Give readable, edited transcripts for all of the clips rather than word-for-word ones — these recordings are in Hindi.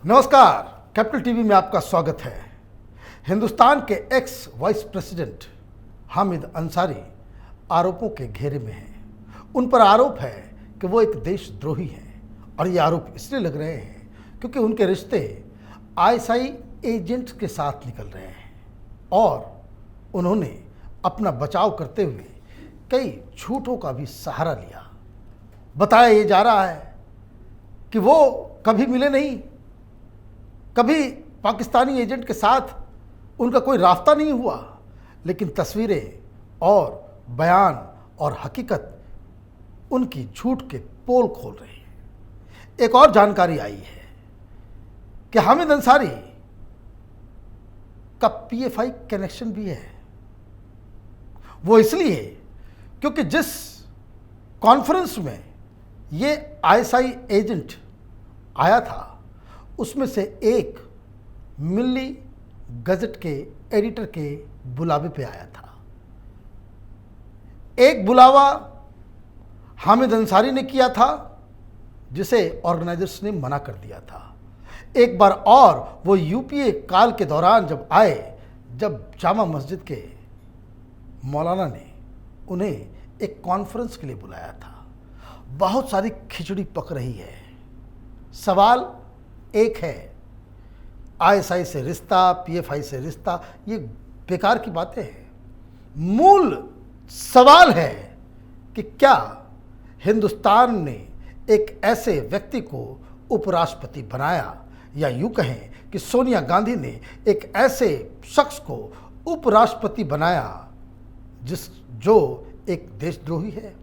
नमस्कार, कैपिटल टीवी में आपका स्वागत है। हिंदुस्तान के x vice president Hamid Ansari आरोपों के घेरे में हैं। उन पर आरोप है कि वो एक देशद्रोही हैं और ये आरोप इसलिए लग रहे हैं क्योंकि उनके रिश्ते आईएसआई एजेंट्स के साथ निकल रहे हैं और उन्होंने अपना बचाव करते हुए कई झूठों का भी सहारा लिया। बताया ये जा रहा है कि वो कभी मिले नहीं, कभी पाकिस्तानी एजेंट के साथ उनका कोई रास्ता नहीं हुआ, लेकिन तस्वीरें और बयान और हकीकत उनकी झूठ के पोल खोल रही है। एक और जानकारी आई है कि हामिद अंसारी का पीएफआई कनेक्शन भी है। वो इसलिए क्योंकि जिस कॉन्फ्रेंस में ये आईएसआई एजेंट आया था उसमें से एक मिल्ली गजट के एडिटर के बुलावे पे आया था। एक बुलावा हामिद अंसारी ने किया था जिसे ऑर्गेनाइजर्स ने मना कर दिया था। एक बार और वो यूपीए काल के दौरान जब आए, जब जामा मस्जिद के मौलाना ने उन्हें एक कॉन्फ्रेंस के लिए बुलाया था। बहुत सारी खिचड़ी पक रही है। सवाल एक है, आईएसआई से रिश्ता, पीएफआई से रिश्ता, ये बेकार की बातें हैं। मूल सवाल है कि क्या हिंदुस्तान ने एक ऐसे व्यक्ति को उपराष्ट्रपति बनाया, या यूं कहें कि सोनिया गांधी ने एक ऐसे शख्स को उपराष्ट्रपति बनाया जो एक देशद्रोही है।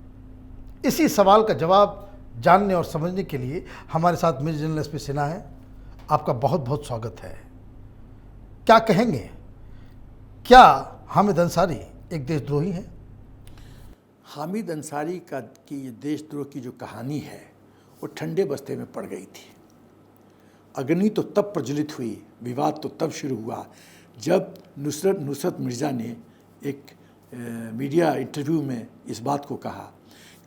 इसी सवाल का जवाब जानने और समझने के लिए हमारे साथ मेजर जनरल एसपी सिन्हा है। आपका बहुत बहुत स्वागत है। क्या कहेंगे, क्या हामिद अंसारी एक देशद्रोही हैं? हामिद अंसारी की ये देशद्रोह की जो कहानी है वो ठंडे बस्ते में पड़ गई थी। अग्नि तो तब प्रज्वलित हुई, विवाद तो तब शुरू हुआ जब नुसरत मिर्ज़ा ने एक मीडिया इंटरव्यू में इस बात को कहा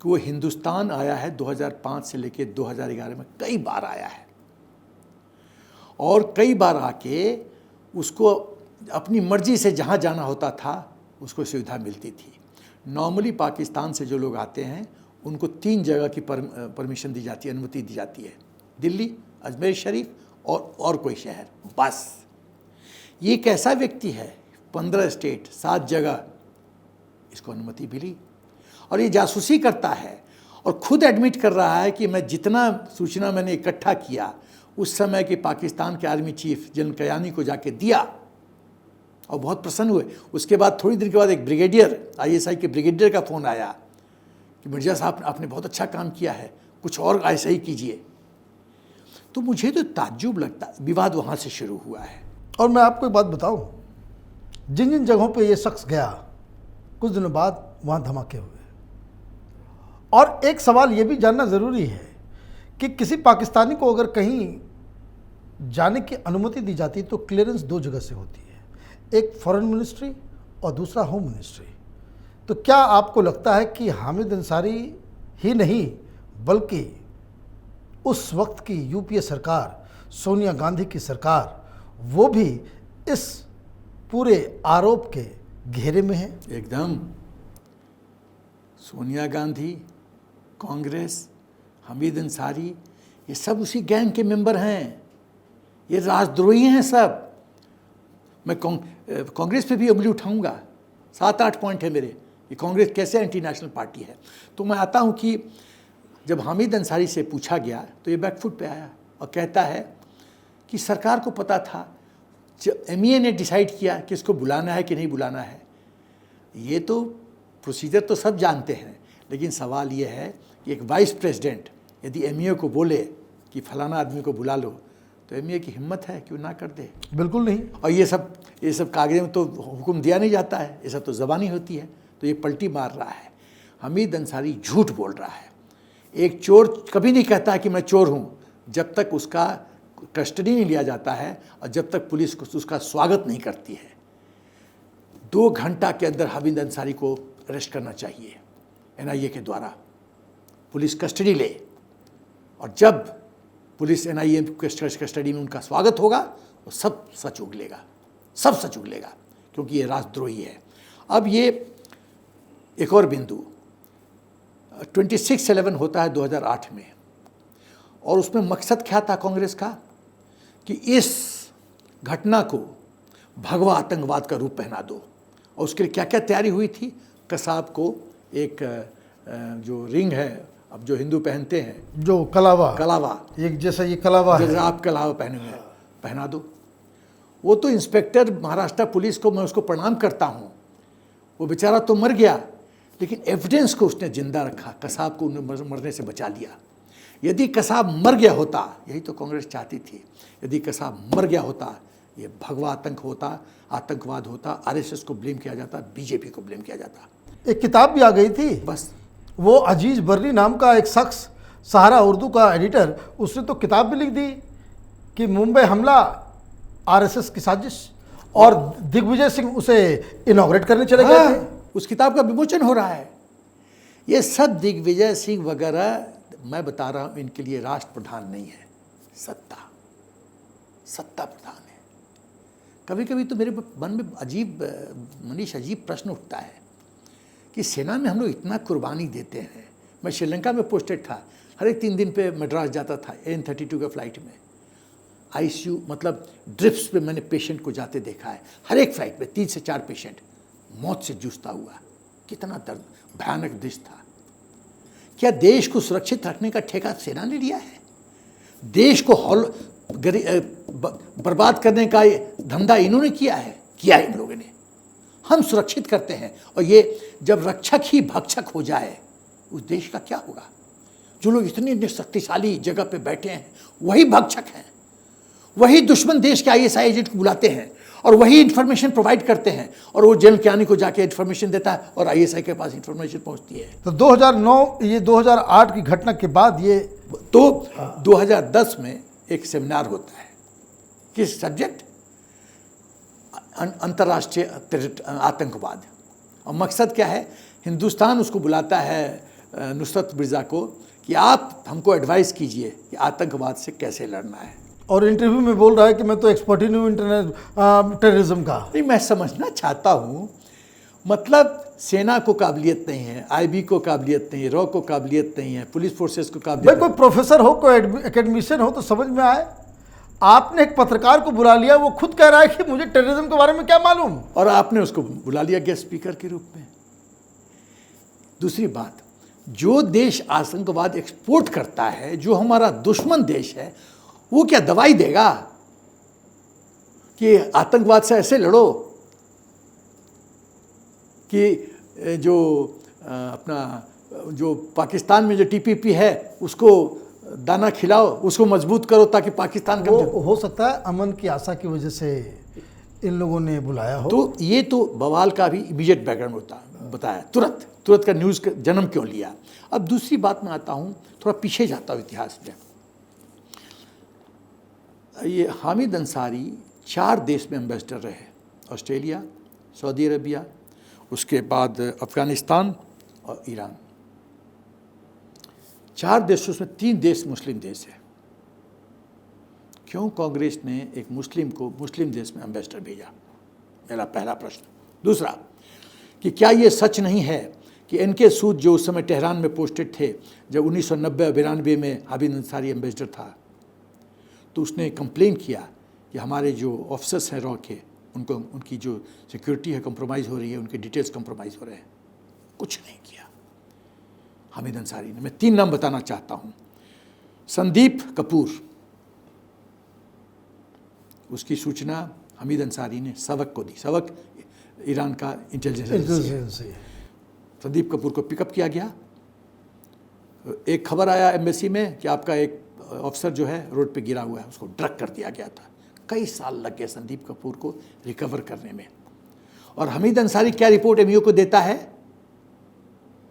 कि वो हिंदुस्तान आया है 2005 से लेकर 2011 में कई बार आया है और कई बार आके उसको अपनी मर्जी से जहाँ जाना होता था उसको सुविधा मिलती थी। नॉर्मली पाकिस्तान से जो लोग आते हैं उनको 3 जगह की परमिशन दी जाती है, अनुमति दी जाती है, दिल्ली, अजमेर शरीफ और कोई शहर, बस। ये एक ऐसा व्यक्ति है, 15 स्टेट, 7 जगह इसको अनुमति मिली और ये जासूसी करता है और खुद एडमिट कर रहा है कि मैं जितना सूचना मैंने इकट्ठा किया उस समय के पाकिस्तान के आर्मी चीफ जनरल कयानी को जाके दिया और बहुत प्रसन्न हुए। उसके बाद थोड़ी देर के बाद एक ब्रिगेडियर, आईएसआई के ब्रिगेडियर का फ़ोन आया कि मिर्ज़ा साहब आपने बहुत अच्छा काम किया है, कुछ और ऐसा ही कीजिए। तो मुझे तो ताज्जुब लगता, विवाद वहाँ से शुरू हुआ है। और मैं आपको एक बात बताऊं, जिन जिन जगहों पे ये शख्स गया कुछ दिनों बाद वहाँ धमाके हुए। और एक सवाल ये भी जानना ज़रूरी है कि किसी पाकिस्तानी को अगर कहीं जाने की अनुमति दी जाती तो क्लियरेंस 2 जगह से होती है, एक फॉरेन मिनिस्ट्री और दूसरा होम मिनिस्ट्री। तो क्या आपको लगता है कि हामिद अंसारी ही नहीं बल्कि उस वक्त की यूपीए सरकार, सोनिया गांधी की सरकार, वो भी इस पूरे आरोप के घेरे में है? एकदम। सोनिया गांधी, कांग्रेस, हामिद अंसारी, ये सब उसी गैंग के मेंबर हैं। ये राजद्रोही हैं सब। मैं कांग्रेस पे भी उंगली उठाऊंगा। 7-8 पॉइंट है मेरे कि कांग्रेस कैसे एंटी नेशनल पार्टी है। तो मैं आता हूँ कि जब हामिद अंसारी से पूछा गया तो ये बैकफुट पे आया और कहता है कि सरकार को पता था, जब एमईए ने डिसाइड किया कि इसको बुलाना है कि नहीं बुलाना है। ये तो प्रोसीजर तो सब जानते हैं, लेकिन सवाल ये है कि एक वाइस प्रेसिडेंट यदि एमईए को बोले कि फलाना आदमी को बुला लो तो एमईए की हिम्मत है कि वो ना कर दे? बिल्कुल नहीं। और ये सब कागज़ में तो हुक्म दिया नहीं जाता है, ये सब तो ज़बानी होती है। तो ये पलटी मार रहा है। हामिद अंसारी झूठ बोल रहा है। एक चोर कभी नहीं कहता कि मैं चोर हूँ जब तक उसका कस्टडी नहीं लिया जाता है और जब तक पुलिस उसका स्वागत नहीं करती है। 2 घंटा के अंदर हामिद अंसारी को अरेस्ट करना चाहिए एनआईए के द्वारा, पुलिस कस्टडी ले, और जब पुलिस NIA कस्टडी में उनका स्वागत होगा, वो सब सच उगलेगा, सब सच उगलेगा, क्योंकि ये राष्ट्रद्रोही है। अब ये एक और बिंदु 26/11 होता है 2008 में, और उसमें मकसद क्या था कांग्रेस का कि इस घटना को भगवा आतंकवाद का रूप पहना दो। और उसके लिए क्या क्या तैयारी हुई थी? कसाब को एक जो रिंग है, अब जो हिंदू पहनते हैं, जो कलावा एक जैसा ये कलावा है, जैसे आप कलावा पहने हुए हैं, पहना दो। वो तो इंस्पेक्टर महाराष्ट्र पुलिस को मैं उसको प्रणाम करता हूँ, वो बेचारा तो मर गया, लेकिन एविडेंस को उसने जिंदा रखा, कसाब को मरने से बचा लिया। यदि कसाब मर गया होता, यही तो कांग्रेस चाहती थी, यदि कसाब मर गया होता, ये भगवा आतंकवाद होता, RSS को ब्लेम किया जाता, BJP को ब्लेम किया जाता। एक किताब भी आ गई थी, बस वो अजीज बर्री नाम का एक शख्स, सहारा उर्दू का एडिटर, उसने तो किताब भी लिख दी कि मुंबई हमला RSS की साजिश, और दिग्विजय सिंह उसे इनॉग्रेट करने चले गए थे। उस किताब का विमोचन हो रहा है। ये सब दिग्विजय सिंह वगैरह, मैं बता रहा हूँ, इनके लिए राष्ट्र प्रधान नहीं है, सत्ता प्रधान है। कभी कभी तो मेरे मन में अजीब प्रश्न उठता है कि सेना में हम लोग इतना कुर्बानी देते हैं। मैं श्रीलंका में पोस्टेड था, हर एक 3 दिन पे मद्रास जाता था AN32 के फ्लाइट में। ICU मतलब ड्रिप्स पे मैंने पेशेंट को जाते देखा है, हर एक फ्लाइट में 3 से 4 पेशेंट मौत से जूझता हुआ। कितना दर्द, भयानक दृश्य था। क्या देश को सुरक्षित रखने का ठेका सेना ने लिया है? देश को बर्बाद करने का धंधा इन्होंने किया है इन लोगों ने। हम सुरक्षित करते हैं, और ये जब रक्षक ही भक्षक हो जाए, उस देश का क्या होगा? जो लोग इतने शक्तिशाली जगह पे बैठे हैं, वही भक्षक हैं, वही दुश्मन देश के ISI एजेंट को बुलाते हैं, और वही इंफॉर्मेशन प्रोवाइड करते हैं, और वो जेल कियानी को जाके इंफॉर्मेशन देता है, और ISI के पास इंफॉर्मेशन पहुंचती है। तो 2009 ये 2008 की घटना के बाद ये तो 2010 में एक सेमिनार होता है, किस सब्जेक्ट? अंतर्राष्ट्रीय आतंकवाद। और मकसद क्या है? हिंदुस्तान उसको बुलाता है नुसरत मिर्ज़ा को कि आप हमको एडवाइस कीजिए कि आतंकवाद से कैसे लड़ना है। और इंटरव्यू में बोल रहा है कि मैं तो एक्सपर्ट ही नहीं हूँ टेररिज्म का। नहीं, मैं समझना चाहता हूँ, मतलब सेना को काबिलियत नहीं है, IB को काबिलियत नहीं है, रॉ को काबिलियत नहीं है, पुलिस फोर्सेस को काबिलियत। भाई कोई प्रोफेसर हो, कोई एकेडमिशियन हो तो समझ में आए। आपने एक पत्रकार को बुला लिया, वो खुद कह रहा है कि मुझे टेररिज्म के बारे में क्या मालूम, और आपने उसको बुला लिया गेस्ट स्पीकर के रूप में। दूसरी बात, जो देश आतंकवाद एक्सपोर्ट करता है, जो हमारा दुश्मन देश है, वो क्या दवाई देगा कि आतंकवाद से ऐसे लड़ो कि जो जो पाकिस्तान में जो TPP है उसको दाना खिलाओ, उसको मजबूत करो ताकि पाकिस्तान का हो सकता है अमन की आशा की वजह से इन लोगों ने बुलाया हो। तो ये तो बवाल का भी इमीडिएट बैकग्राउंड बताया, तुरंत का न्यूज़ का जन्म क्यों लिया। अब दूसरी बात में आता हूँ, थोड़ा पीछे जाता हूँ इतिहास में। ये हामिद अंसारी 4 देश में एम्बेसडर रहे, ऑस्ट्रेलिया, सऊदी अरबिया, उसके बाद अफ़गानिस्तान और ईरान। 4 देशों में 3 देश मुस्लिम देश है। क्यों कांग्रेस ने एक मुस्लिम को मुस्लिम देश में एम्बेसडर भेजा? मेरा पहला प्रश्न। दूसरा, कि क्या ये सच नहीं है कि NK सूद जो उस समय तेहरान में पोस्टेड थे, जब 1990-92 में हामिद अंसारी एम्बेसडर था, तो उसने कंप्लेन किया कि हमारे जो ऑफिसर्स हैं रॉ के, उनको उनकी जो सिक्योरिटी है कंप्रोमाइज़ हो रही है, उनके डिटेल्स कंप्रोमाइज़ हो रहे हैं। कुछ नहीं किया हामिद अंसारी ने। मैं 3 नाम बताना चाहता हूँ। संदीप कपूर, उसकी सूचना हामिद अंसारी ने सबक को दी। सबक ईरान का इंटेलिजेंस। संदीप कपूर को पिकअप किया गया। एक खबर आया एम्बेसी में कि आपका एक ऑफिसर जो है रोड पे गिरा हुआ है, उसको ड्रग कर दिया गया था। कई साल लग गए संदीप कपूर को रिकवर करने में। और हामिद अंसारी क्या रिपोर्ट MO को देता है?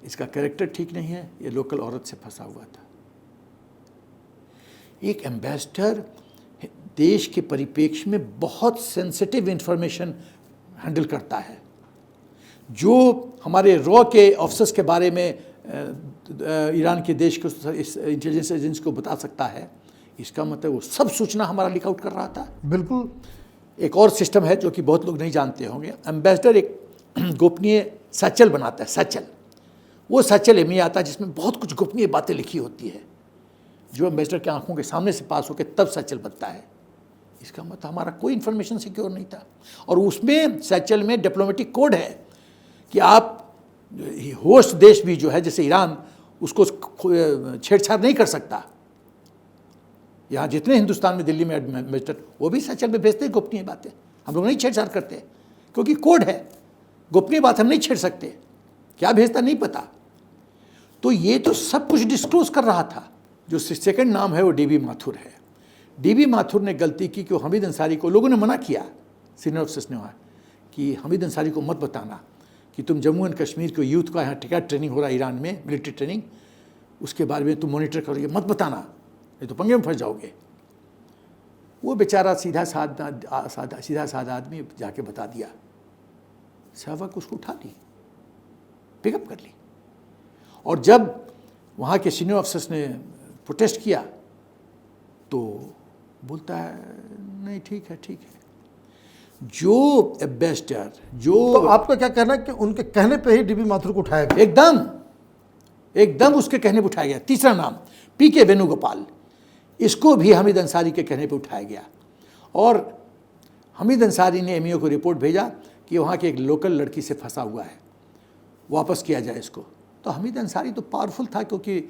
इसका कैरेक्टर ठीक नहीं है, ये लोकल औरत से फंसा हुआ था। एक एम्बेसडर देश के परिप्रेक्ष्य में बहुत सेंसिटिव इंफॉर्मेशन हैंडल करता है। जो हमारे रॉ के ऑफिसर्स के बारे में ईरान के देश को इंटेलिजेंस एजेंसी को बता सकता है, इसका मतलब वो सब सूचना हमारा लीक आउट कर रहा था। बिल्कुल। एक और सिस्टम है जो कि बहुत लोग नहीं जानते होंगे, एम्बेसडर एक गोपनीय सैचल बनाता है, सैचल। वो सैचल में आता है जिसमें बहुत कुछ गोपनीय बातें लिखी होती है, जो एम्बेसडर के आंखों के सामने से पास होकर तब सैचल बनता है। इसका मतलब हमारा कोई इन्फॉर्मेशन सिक्योर नहीं था। और उसमें सैचल में डिप्लोमेटिक कोड है कि आप होस्ट देश भी जो है जैसे ईरान, उसको छेड़छाड़ नहीं कर सकता। यहाँ जितने हिंदुस्तान में, दिल्ली में एम्बेसडर, वो भी सैचल में भेजते हैं गोपनीय बातें। हम लोग नहीं छेड़छाड़ करते क्योंकि कोड है, गोपनीय बात हम नहीं छेड़ सकते। क्या भेजता नहीं पता। तो ये तो सब कुछ डिस्क्लोज कर रहा था। जो सेकंड नाम है वो डीबी माथुर है। डीबी माथुर ने गलती की कि हमीद अंसारी को लोगों ने मना किया, सीनियर अफसर्स ने वहाँ, कि हमीद अंसारी को मत बताना कि तुम जम्मू एंड कश्मीर के यूथ का यहाँ टिकट ट्रेनिंग हो रहा है ईरान में, मिलिट्री ट्रेनिंग, उसके बारे में तुम मॉनिटर करोगे, मत बताना, नहीं तो पंगे में फंस जाओगे। वो बेचारा सीधा साधा आदमी जाके बता दिया। सहवक उसको उठा ली, पिकअप कर ली। और जब वहाँ के सीनियर अफसर्स ने प्रोटेस्ट किया तो बोलता है नहीं ठीक है, ठीक है। जो एम्बेसडर, जो तो आपका क्या कहना है कि उनके कहने पे ही डीबी माथुर को उठाया गया? एकदम उसके कहने पे उठाया गया। तीसरा नाम पीके वेणुगोपाल, इसको भी हमीद अंसारी के कहने पे उठाया गया। और हमीद अंसारी ने एमईओ को रिपोर्ट भेजा कि वहाँ के एक लोकल लड़की से फंसा हुआ है, वापस किया जाए इसको। तो हमीद अंसारी तो पावरफुल था, क्योंकि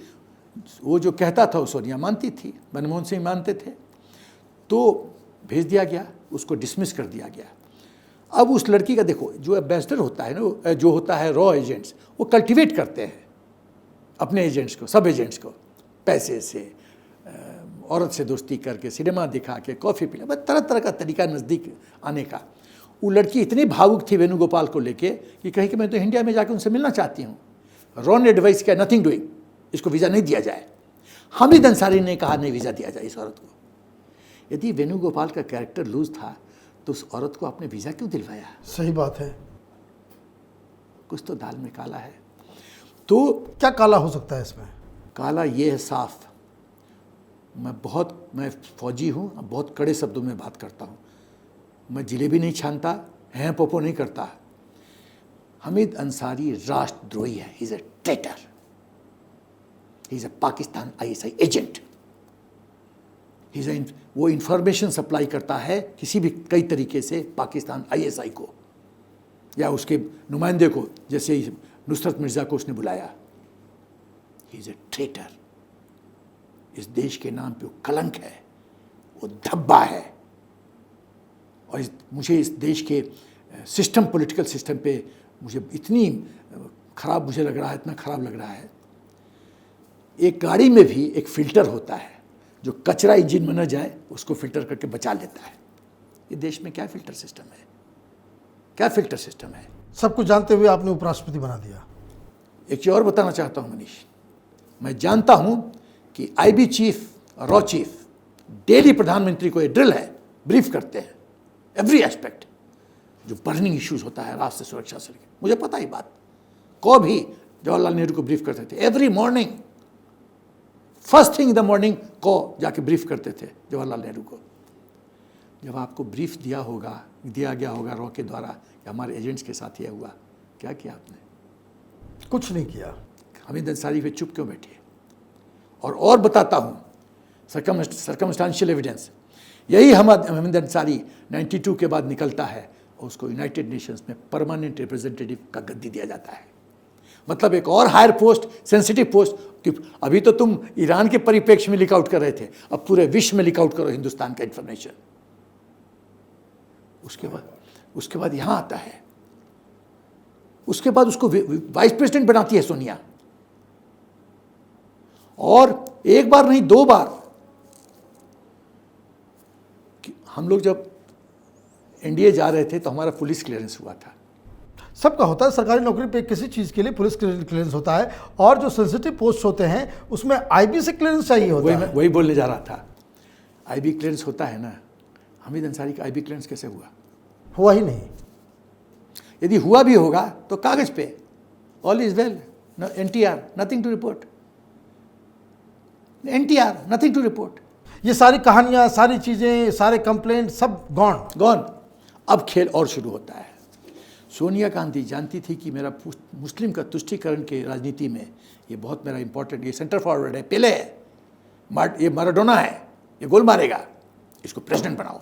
वो जो कहता था वो सोनिया मानती थी, मनमोहन सिंह मानते थे। तो भेज दिया गया, उसको डिसमिस कर दिया गया। अब उस लड़की का देखो, जो एम्बेसडर होता है ना, जो होता है रॉ एजेंट्स, वो कल्टिवेट करते हैं अपने एजेंट्स को, सब एजेंट्स को, पैसे से, औरत से दोस्ती करके, सिनेमा दिखा के, कॉफ़ी पिला, बस तरह तरह का तरीका नज़दीक आने का। वो लड़की इतनी भावुक थी वेणुगोपाल को लेके कि कही कि मैं तो इंडिया में जाकर उनसे मिलना चाहती हूँ। रॉन एडवाइस किया, नथिंग डूइंग, इसको वीज़ा नहीं दिया जाए। हामिद अंसारी ने कहा नहीं वीज़ा दिया जाए इस औरत को। यदि वेणुगोपाल का कैरेक्टर लूज था तो उस औरत को आपने वीज़ा क्यों दिलवाया? सही बात है। कुछ तो दाल में काला है। तो क्या काला हो सकता है इसमें? काला ये है साफ। मैं फौजी हूँ, बहुत कड़े शब्दों में बात करता हूँ। मैं जिलेबी नहीं छानता, हैं पोपो नहीं करता। हमीद अंसारी राष्ट्रद्रोही है, he is a traitor, he is a Pakistan ISI agent. वो इंफॉर्मेशन सप्लाई करता है किसी भी कई तरीके से पाकिस्तान ISI को या उसके नुमाइंदे को, जैसे नुसरत मिर्ज़ा को उसने बुलाया। He is a traitor. इस देश के नाम पे वो कलंक है, वो धब्बा है। और मुझे इस देश के सिस्टम, पॉलिटिकल सिस्टम पे मुझे इतनी खराब मुझे लग रहा है, इतना खराब लग रहा है। एक गाड़ी में भी एक फ़िल्टर होता है, जो कचरा इंजन में न जाए उसको फ़िल्टर करके बचा लेता है। ये देश में क्या फ़िल्टर सिस्टम है? क्या फ़िल्टर सिस्टम है? सब कुछ जानते हुए आपने उपराष्ट्रपति बना दिया। एक चीज़ और बताना चाहता हूँ मनीष, मैं जानता हूँ कि IB chief, raw chief daily प्रधानमंत्री को, ये ड्रिल है, ब्रीफ करते हैं एवरी एस्पेक्ट, जो बर्निंग इश्यूज होता है राष्ट्र सुरक्षा से लेकर। मुझे पता ही बात, को भी जवाहरलाल नेहरू को ब्रीफ करते थे every morning, first thing in the morning को जाके ब्रीफ करते थे जवाहरलाल नेहरू को। जब आपको ब्रीफ दिया गया होगा रॉ के द्वारा कि हमारे एजेंट्स के साथ ये हुआ, क्या किया आपने? कुछ नहीं किया। हमीद अंसारी पे चुप क्यों बैठे? और बताता हूँ, सर्कमस्टांशियल एविडेंस, यही हमीद अंसारी 92 के बाद निकलता है और उसको यूनाइटेड नेशंस में परमानेंट रिप्रेजेंटेटिव का गद्दी दिया जाता है। मतलब एक और हायर पोस्ट, सेंसिटिव पोस्ट, कि अभी तो तुम ईरान के परिप्रेक्ष्य में लीक आउट कर रहे थे, अब पूरे विश्व में लीक आउट करो हिंदुस्तान का इंफॉर्मेशन। उसके बाद यहाँ आता है, उसके बाद उसको वाइस प्रेसिडेंट बनाती है सोनिया, और एक बार नहीं 2 बार। हम लोग जब NDA जा रहे थे तो हमारा पुलिस क्लियरेंस हुआ था। सबका होता है, सरकारी नौकरी पे किसी चीज़ के लिए पुलिस क्लियरेंस होता है, और जो सेंसिटिव पोस्ट होते हैं उसमें IB से क्लियरेंस चाहिए होता है। वही बोलने जा रहा था। IB क्लियरेंस होता है ना, हमीद अंसारी का IB क्लियरेंस कैसे हुआ? हुआ ही नहीं। यदि हुआ भी होगा तो कागज पे all is well, NTR nothing to report, NTR nothing to report. ये सारी कहानियां, सारी चीजें, सारे कंप्लेंट सब गॉन। अब खेल और शुरू होता है। सोनिया गांधी जानती थी कि मेरा मुस्लिम का तुष्टीकरण के राजनीति में ये बहुत मेरा इंपॉर्टेंट, ये सेंटर फॉरवर्ड है, पेले है, ये मैराडोना है, ये गोल मारेगा, इसको प्रेसिडेंट बनाओ।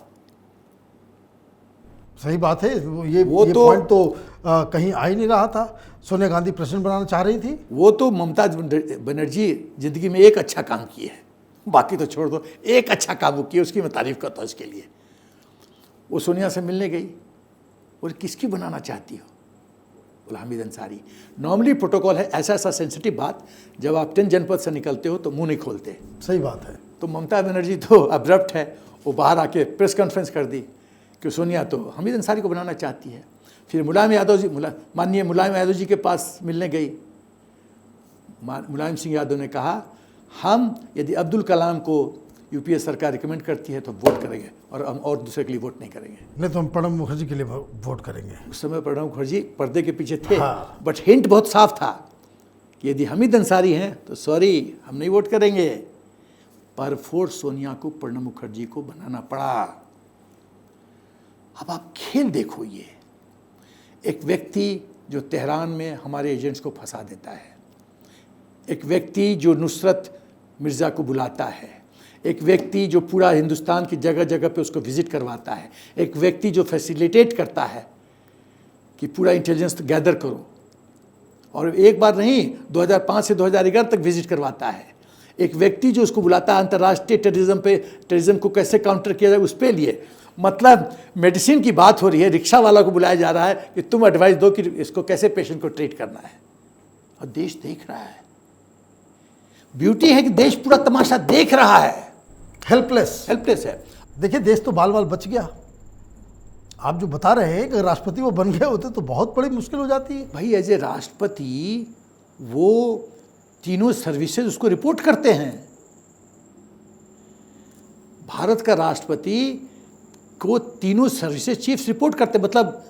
सही बात है। ये पॉइंट तो कहीं आ ही नहीं रहा था। सोनिया गांधी प्रेसिडेंट बनाना चाह रही थी। वो तो ममता बनर्जी जिंदगी में एक अच्छा काम किए है, बाकी तो छोड़ दो, एक अच्छा काम वो किया, उसकी मैं तारीफ करता हूँ इसके लिए। वो सोनिया से मिलने गई और किसकी बनाना चाहती हो? बोला हामिद अंसारी। नॉर्मली प्रोटोकॉल है ऐसा ऐसा सेंसिटिव बात, जब आप 10 जनपद से निकलते हो तो मुंह नहीं खोलते। सही बात है। तो ममता बनर्जी तो अब्रप्ट है, वो बाहर आके प्रेस कॉन्फ्रेंस कर दी कि सोनिया तो हामिद अंसारी को बनाना चाहती है। फिर माननीय मुलायम यादव जी के पास मिलने गई। मुलायम सिंह यादव ने कहा, हम यदि अब्दुल कलाम को यूपीए सरकार रिकमेंड करती है तो वोट करेंगे, और हम और दूसरे के लिए वोट नहीं करेंगे। नहीं तो हम प्रणब मुखर्जी के लिए वोट करेंगे। उस समय प्रणब मुखर्जी पर्दे के पीछे थे। हाँ। बट हिंट बहुत साफ था कि यदि हामिद अंसारी हैं तो सॉरी, हम नहीं वोट करेंगे। पर फोर्स सोनिया को प्रणब मुखर्जी को बनाना पड़ा। अब आप खेल देखो, ये एक व्यक्ति जो तेहरान में हमारे एजेंट्स को फंसा देता है, एक व्यक्ति जो नुसरत मिर्ज़ा को बुलाता है, एक व्यक्ति जो पूरा हिंदुस्तान की जगह जगह पे उसको विजिट करवाता है, एक व्यक्ति जो फैसिलिटेट करता है कि पूरा इंटेलिजेंस गैदर करो, और एक बार नहीं 2005 से 2011 तक विजिट करवाता है, एक व्यक्ति जो उसको बुलाता है अंतर्राष्ट्रीय टेररिज्म को कैसे काउंटर किया जाए उस पे लिए। मतलब मेडिसिन की बात हो रही है, रिक्शा वाला को बुलाया जा रहा है कि तुम एडवाइस दो कि इसको कैसे पेशेंट को ट्रीट करना है, और देश देख रहा है। ब्यूटी है कि देश पूरा तमाशा देख रहा है, हेल्पलेस है। देखिए, देश तो बाल बाल बच गया। आप जो बता रहे हैं कि राष्ट्रपति वो बन गए होते तो बहुत बड़ी मुश्किल हो जाती है। भाई एज ए राष्ट्रपति वो तीनों सर्विसेज उसको रिपोर्ट करते हैं। भारत का राष्ट्रपति को तीनों सर्विसेज चीफ रिपोर्ट करते हैं, मतलब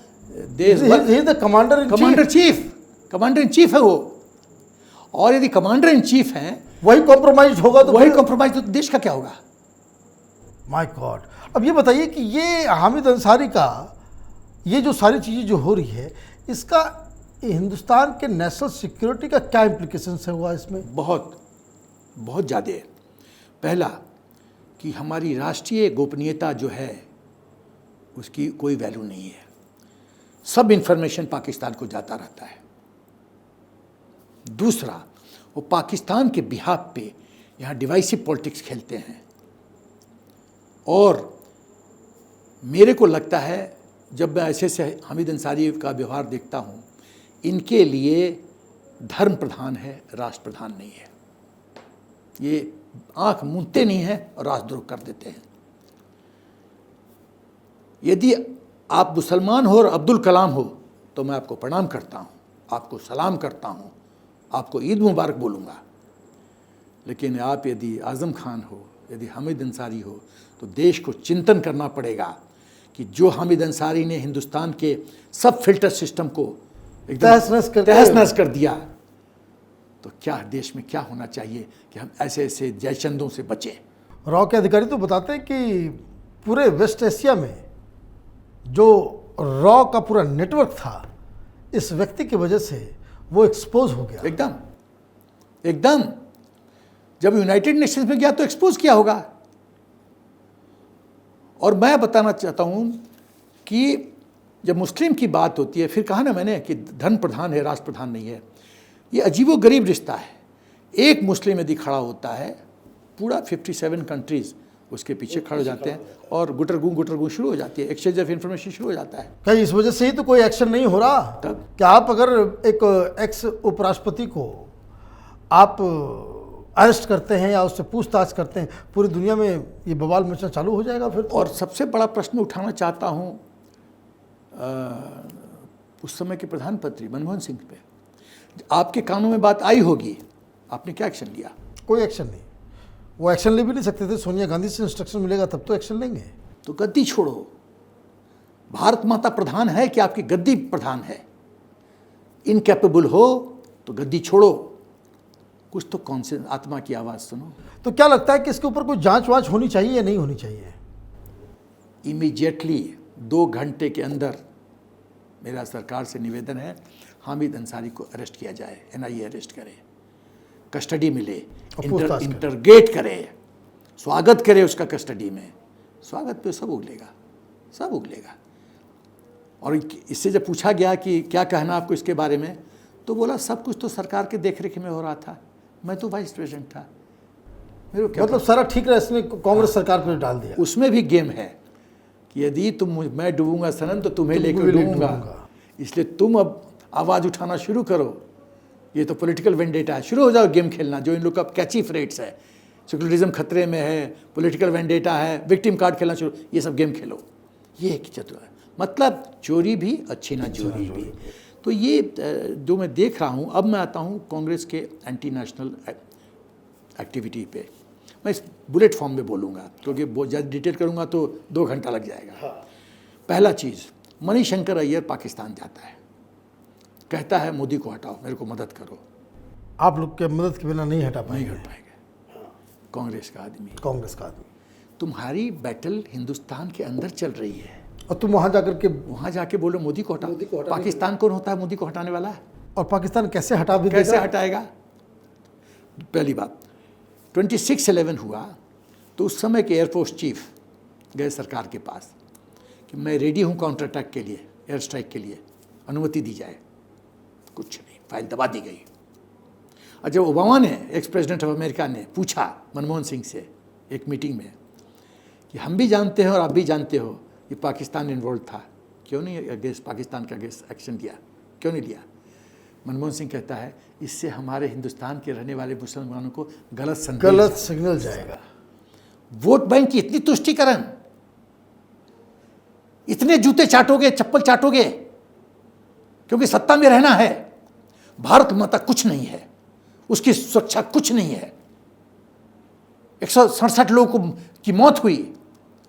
देश कमांडर इन चीफ है वो। और यदि कमांडर इन चीफ हैं, वही कॉम्प्रोमाइज होगा तो वही कॉम्प्रोमाइज तो देश का क्या होगा? My God. अब ये बताइए कि ये हामिद अंसारी का ये जो सारी चीज़ें जो हो रही है, इसका हिंदुस्तान के नेशनल सिक्योरिटी का क्या इम्प्लीकेशन है हुआ इसमें? बहुत ज़्यादा। पहला कि हमारी राष्ट्रीय गोपनीयता जो है उसकी कोई वैल्यू नहीं है। सब इंफॉर्मेशन पाकिस्तान को जाता रहता है। दूसरा, वो पाकिस्तान के बिहाफ पे यहाँ डिवाइसिव पॉलिटिक्स खेलते हैं। और मेरे को लगता है जब मैं ऐसे से हामिद अंसारी का व्यवहार देखता हूँ, इनके लिए धर्म प्रधान है, राष्ट्र प्रधान नहीं है। ये आंख मूंदते नहीं हैं और राष्ट्रद्रोह कर देते हैं। यदि आप मुसलमान हो और अब्दुल कलाम हो तो मैं आपको प्रणाम करता हूँ, आपको सलाम करता हूँ, आपको ईद मुबारक बोलूँगा। लेकिन आप यदि आज़म खान हो, यदि हामिद अंसारी हो, तो देश को चिंतन करना पड़ेगा कि जो हामिद अंसारी ने हिंदुस्तान के सब फिल्टर सिस्टम को एकदम तहस नहस कर दिया, तो क्या देश में क्या होना चाहिए कि हम ऐसे ऐसे जयचंदों से बचें। रॉ के अधिकारी तो बताते हैं कि पूरे वेस्ट एशिया में जो रॉ का पूरा नेटवर्क था, इस व्यक्ति की वजह से वो एक्सपोज हो गया। एकदम जब यूनाइटेड नेशंस में गया तो एक्सपोज किया होगा। और मैं बताना चाहता हूँ कि जब मुस्लिम की बात होती है, फिर कहा ना मैंने कि धर्म प्रधान है, राष्ट्र प्रधान नहीं है। ये अजीबोगरीब रिश्ता है। एक मुस्लिम यदि खड़ा होता है, पूरा 57 कंट्रीज़ उसके पीछे खड़े हो जाते हैं और गुटरगू शुरू हो जाती है, एक्सचेंज ऑफ इंफॉर्मेशन शुरू हो जाता है। क्या इस वजह से ही तो कोई एक्शन नहीं हो रहा? तब क्या आप अगर एक एक्स उपराष्ट्रपति को आप अरेस्ट करते हैं या उससे पूछताछ करते हैं, पूरी दुनिया में ये बवाल मचना चालू हो जाएगा फिर तो। और सबसे बड़ा प्रश्न उठाना चाहता हूँ उस समय के प्रधानमंत्री मनमोहन सिंह पे। आपके कानों में बात आई होगी, आपने क्या एक्शन लिया? कोई एक्शन नहीं। वो एक्शन ले भी नहीं सकते थे। सोनिया गांधी से इंस्ट्रक्शन मिलेगा तब तो एक्शन लेंगे। तो गद्दी छोड़ो। भारत माता प्रधान है कि आपकी गद्दी प्रधान है? इनकैपेबल हो तो गद्दी छोड़ो। कुछ तो कॉन्शियस आत्मा की आवाज़ सुनो। तो क्या लगता है कि इसके ऊपर कोई जांच वांच होनी चाहिए या नहीं होनी चाहिए? इमीडिएटली 2 घंटे के अंदर मेरा सरकार से निवेदन है, हामिद अंसारी को अरेस्ट किया जाए, NIA अरेस्ट करे, कस्टडी मिले, इंटरगेट करे, स्वागत करे उसका कस्टडी में। स्वागत पे सब उगलेगा, सब उगलेगा। और इससे जब पूछा गया कि क्या कहना आपको इसके बारे में, तो बोला सब कुछ तो सरकार के देखरेख में हो रहा था, मैं तो वाइस प्रेसिडेंट था, मेरे को क्या मतलब सारा ठीक रहा, इसने कांग्रेस सरकार पर डाल दिया। उसमें भी गेम है कि यदि मैं डूबूंगा सनम तो तुम्हें लेकर डूबूंगा, इसलिए तुम अब आवाज़ उठाना शुरू करो। ये तो पॉलिटिकल वेंडेटा है, शुरू हो जाओ गेम खेलना, जो इन लोग का कैची फ्रेट्स है, सेकुलरिज्म खतरे में है, पॉलिटिकल वेंडेटा है, विक्टिम कार्ड खेलना शुरू, ये सब गेम खेलो। ये एक चतुर है, मतलब चोरी भी अच्छी ना चोरी भी। तो ये जो मैं देख रहा हूँ, अब मैं आता हूँ कांग्रेस के एंटी नेशनल एक्टिविटी पे। मैं इस बुलेट फॉर्म में बोलूँगा, क्योंकि बहुत ज़्यादा डिटेल करूँगा तो 2 घंटा लग जाएगा। पहला चीज़, मणिशंकर अय्यर पाकिस्तान जाता है, कहता है मोदी को हटाओ, मेरे को मदद करो। आप लोग के मदद के बिना नहीं हटा नहीं पाएंगे। हट पाएंगे। कांग्रेस का आदमी, कांग्रेस का आदमी, तुम्हारी बैटल हिंदुस्तान के अंदर चल रही है, और तुम वहां जाके बोलो मोदी को हटाओ। पाकिस्तान कौन होता है मोदी को हटाने वाला? और पाकिस्तान कैसे हटा भी कैसे देगा? हटाएगा? पहली बात, 26/11 हुआ तो उस समय के एयरफोर्स चीफ गए सरकार के पास कि मैं रेडी हूँ काउंटर अटैक के लिए, एयर स्ट्राइक के लिए, अनुमति दी जाए। कुछ नहीं, फाइल दबा दी गई। और जब ओबामा ने, एक्स प्रेसिडेंट ऑफ अमेरिका ने पूछा मनमोहन सिंह से एक मीटिंग में कि हम भी जानते हैं और आप भी जानते हो कि पाकिस्तान इन्वॉल्व था, क्यों नहीं अगेंस्ट पाकिस्तान का अगेंस्ट एक्शन लिया, क्यों नहीं लिया? मनमोहन सिंह कहता है इससे हमारे हिंदुस्तान के रहने वाले मुसलमानों को गलत सिग्नल जाएगा। वोट बैंक की इतनी तुष्टीकरण, इतने जूते चाटोगे, चप्पल चाटोगे, क्योंकि सत्ता में रहना है। भारत माता कुछ नहीं है, उसकी सुरक्षा कुछ नहीं है। 167 लोगों की मौत हुई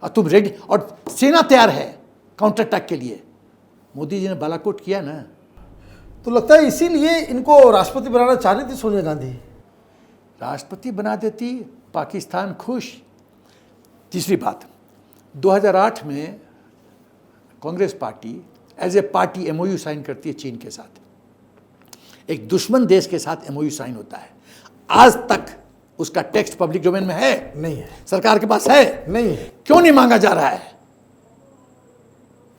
और तुम रेडी, और सेना तैयार है काउंटर अटैक के लिए। मोदी जी ने बालाकोट किया ना। तो लगता है इसीलिए इनको राष्ट्रपति बनाना चाह रही थी सोनिया गांधी। राष्ट्रपति बना देती, पाकिस्तान खुश। तीसरी बात, 2008 में Congress party as a party MOU sign करती है चीन के साथ। एक दुश्मन देश के साथ MOU साइन होता है। आज तक उसका टेक्स्ट पब्लिक डोमेन में है? नहीं है। सरकार के पास है? नहीं है। क्यों नहीं मांगा जा रहा है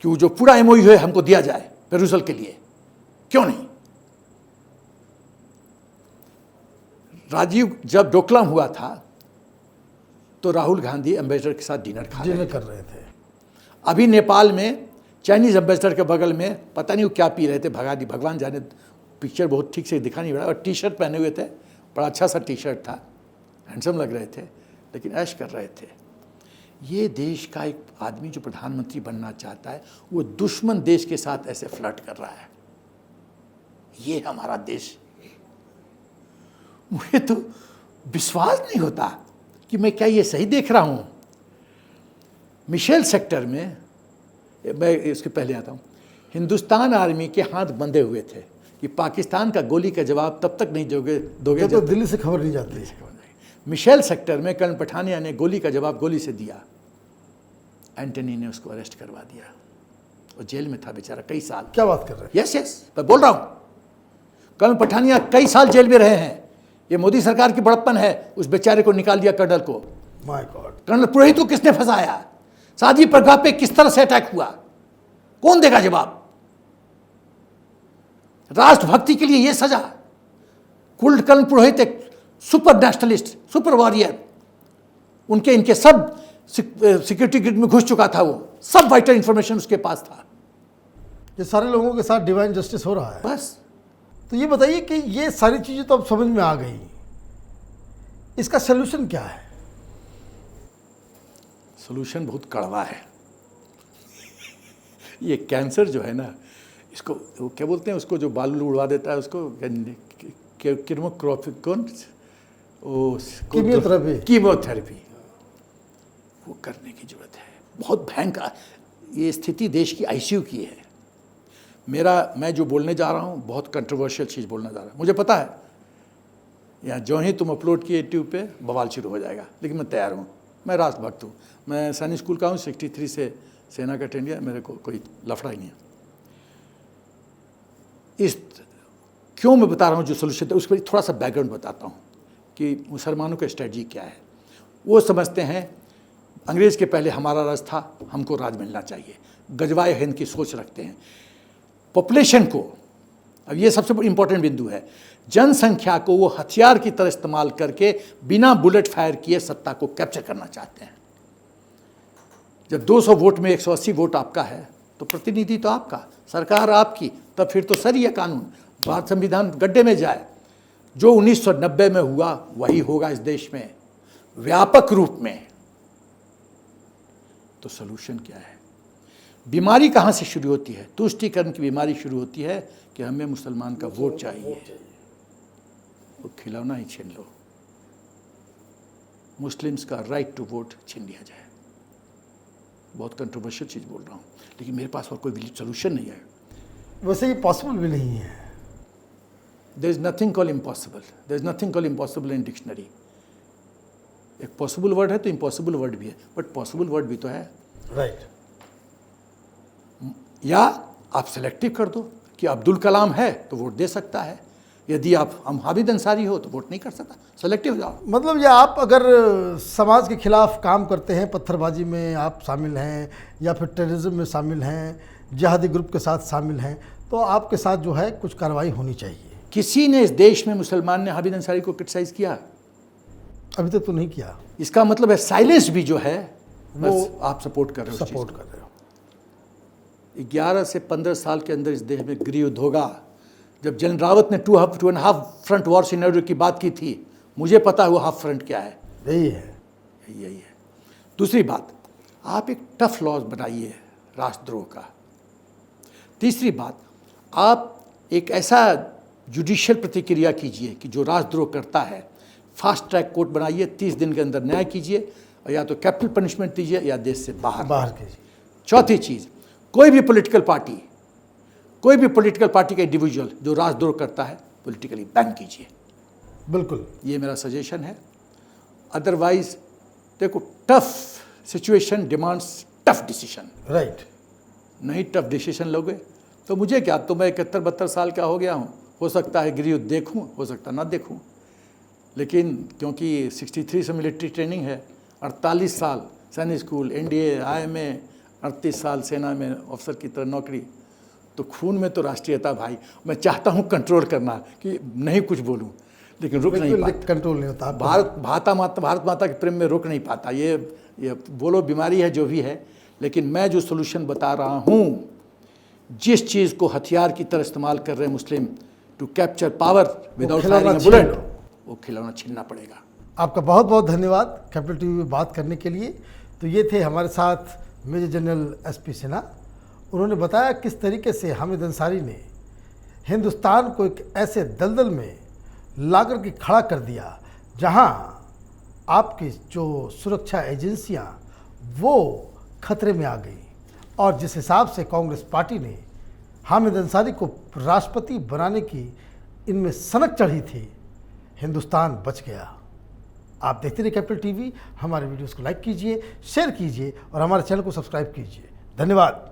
कि जो पूरा MOU है हमको दिया जाए पेरूसल के लिए? क्यों नहीं? राजीव, जब डोकलाम हुआ था तो राहुल गांधी एम्बेसडर के साथ डिनर कर रहे थे। अभी नेपाल में चाइनीज एम्बेसडर के बगल में पता नहीं वो क्या पी रहे थे, भगवान जाने, पिक्चर बहुत ठीक से दिखा नहीं पड़ा। और टी-शर्ट पहने हुए थे, बड़ा अच्छा सा टी-शर्ट था, हैंडसम लग रहे थे, लेकिन ऐश कर रहे थे। ये देश का एक आदमी जो प्रधानमंत्री बनना चाहता है, वो दुश्मन देश के साथ ऐसे फ्लर्ट कर रहा है। ये हमारा देश, मुझे तो विश्वास नहीं होता कि मैं क्या ये सही देख रहा हूँ। मिशेल सेक्टर में, मैं इसके पहले आता हूँ, हिंदुस्तान आर्मी के हाथ बंधे हुए थे कि पाकिस्तान का गोली का जवाब तब तक नहीं दोगे जब तो दिल्ली से खबर नहीं जाती। मिशेल सेक्टर में कर्नल पठानिया ने गोली का जवाब गोली से दिया। एंटनी ने उसको अरेस्ट करवा दिया, वो जेल में था बेचारा कई साल। क्या बात कर रहे हैं? यस, मैं बोल रहा हूँ, कर्नल पठानिया कई साल जेल में रहे हैं। ये मोदी सरकार की बड़प्पन है, उस बेचारे को निकाल दिया कर्नल को। My God. कर्नल पुरोहित को किसने फंसाया? सादी प्रज्ञा पे किस तरह से अटैक हुआ? कौन देगा जवाब? राष्ट्रभक्ति के लिए यह सजा। कुल्ड कर्नल पुरोहित एक सुपर नेशनलिस्ट, सुपर वॉरियर, उनके इनके सब सिक्योरिटी ग्रिड में घुस चुका था, वो सब वाइटल इंफॉर्मेशन उसके पास था। ये सारे लोगों के साथ डिवाइन जस्टिस हो रहा है बस। तो ये बताइए कि ये सारी चीजें तो अब समझ में आ गई, इसका सोल्यूशन क्या है? सोल्यूशन बहुत कड़वा है। ये कैंसर जो है ना, इसको वो क्या बोलते हैं, उसको जो बालू उड़वा देता है उसको कीमोथेरेपी, वो करने की जरूरत है। बहुत भयंकर ये स्थिति देश की ICU की है। मैं जो बोलने जा रहा हूँ बहुत कंट्रोवर्शियल चीज़ बोलने जा रहा हूँ, मुझे पता है, या जो ही तुम अपलोड किए यूट्यूब पे बवाल शुरू हो जाएगा। लेकिन मैं तैयार हूँ, मैं राष्ट्रभक्त हूँ। मैं सैनिक स्कूल का हूँ, 63 से सेना का अटेंड किया, मेरे को कोई लफड़ा ही नहीं है। इस क्यों मैं बता रहा हूँ जो सोल्यूशन था, उस पर थोड़ा सा बैकग्राउंड बताता हूँ कि मुसलमानों का स्ट्रेटजी क्या है। वो समझते हैं अंग्रेज़ के पहले हमारा राज था, हमको राज मिलना चाहिए, गजवाए हिंद की सोच रखते हैं। पॉपुलेशन को, अब ये सबसे इंपॉर्टेंट बिंदु है, जनसंख्या को वो हथियार की तरह इस्तेमाल करके बिना बुलेट फायर किए सत्ता को कैप्चर करना चाहते हैं। जब 200 वोट में 180 वोट आपका है तो प्रतिनिधि तो आपका, सरकार आपकी, तब फिर तो सही है कानून, भारत संविधान गड्ढे में जाए। जो 1990 में हुआ वही होगा इस देश में व्यापक रूप में। तो सलूशन क्या है? बीमारी कहाँ से शुरू होती है? तुष्टीकरण की बीमारी शुरू होती है कि हमें मुसलमान का वोट चाहिए, वो खिलौना ही छीन लो, मुस्लिम्स का राइट टू वोट छीन लिया जाए। बहुत कंट्रोवर्शियल चीज़ बोल रहा हूँ, लेकिन मेरे पास और कोई सोल्यूशन नहीं है। वैसे ये पॉसिबल भी नहीं है। There is nothing call impossible, there is nothing call impossible in dictionary. एक पॉसिबल वर्ड है तो इम्पॉसिबल वर्ड भी है, बट पॉसिबल वर्ड भी तो है। राइट। या आप सेलेक्टिव कर दो कि अब्दुल कलाम है तो वोट दे सकता है, यदि आप हामिद अंसारी हो तो वोट नहीं कर सकता, सेलेक्टिव हो जाओ। मतलब ये आप अगर समाज के खिलाफ काम करते हैं, पत्थरबाजी में आप शामिल हैं या फिर टेररिज्म में शामिल हैं, जिहादी ग्रुप के साथ शामिल हैं, तो आपके साथ जो है कुछ कार्रवाई होनी चाहिए। किसी ने इस देश में मुसलमान ने हामिद अंसारी को क्रिटिसाइज किया? अभी तक तो नहीं किया। इसका मतलब है साइलेंस भी जो है वो आप सपोर्ट कर रहे हो, सपोर्ट कर रहे हो। 11 से 15 साल के अंदर इस देश में गृह युद्ध होगा। जब जनरल रावत ने 2.5 फ्रंट वॉर सिनेरियो की बात की थी, मुझे पता है वो हाफ फ्रंट क्या है। यही है, यही है। दूसरी बात, आप एक टफ लॉज बनाइए राष्ट्रद्रोह का। तीसरी बात, आप एक ऐसा जुडिशियल प्रतिक्रिया कीजिए कि जो राष्ट्रद्रोह करता है फास्ट ट्रैक कोर्ट बनाइए, 30 दिन के अंदर न्याय कीजिए, और या तो कैपिटल पनिशमेंट दीजिए या देश से बाहर कीजिए। चौथी चीज़, कोई भी पॉलिटिकल पार्टी का इंडिविजुअल जो राजद्रोह करता है पॉलिटिकली बैन कीजिए। बिल्कुल, ये मेरा सजेशन है। अदरवाइज देखो, tough situation demands tough decision. Right. नहीं टफ डिसीजन लोगे तो मुझे क्या, तो मैं 71-72 साल का हो गया हूँ, हो सकता है गृह देखूँ, हो सकता ना देखूँ, लेकिन क्योंकि 63 से मिलिट्री ट्रेनिंग है, 48 साल सैनिक स्कूल, NDA, IMA, 38 साल सेना में अफसर की तरह नौकरी, तो खून में तो राष्ट्रीयता भाई। मैं चाहता हूँ कंट्रोल करना कि नहीं कुछ बोलूँ, लेकिन रुक नहीं पाता, कंट्रोल नहीं होता। भारत माता के प्रेम में रुक नहीं पाता। ये बोलो बीमारी है जो भी है, लेकिन मैं जो सोल्यूशन बता रहा हूँ, जिस चीज़ को हथियार की तरह इस्तेमाल कर रहे हैं Muslim to capture power without firing a bullet, वो खिलौना छीनना पड़ेगा। आपका बहुत बहुत धन्यवाद कैपिटल टीवी में बात करने के लिए। तो ये थे हमारे साथ मेजर जनरल SP सिन्हा। उन्होंने बताया किस तरीके से हामिद अंसारी ने हिंदुस्तान को एक ऐसे दलदल में लाकर के खड़ा कर दिया जहां आपकी जो सुरक्षा एजेंसियां वो खतरे में आ गई, और जिस हिसाब से कांग्रेस पार्टी ने हामिद अंसारी को राष्ट्रपति बनाने की इनमें सनक चढ़ी थी, हिंदुस्तान बच गया। आप देखते रहिए कैपिटल टीवी। हमारे वीडियोस को लाइक कीजिए, शेयर कीजिए और हमारे चैनल को सब्सक्राइब कीजिए। धन्यवाद।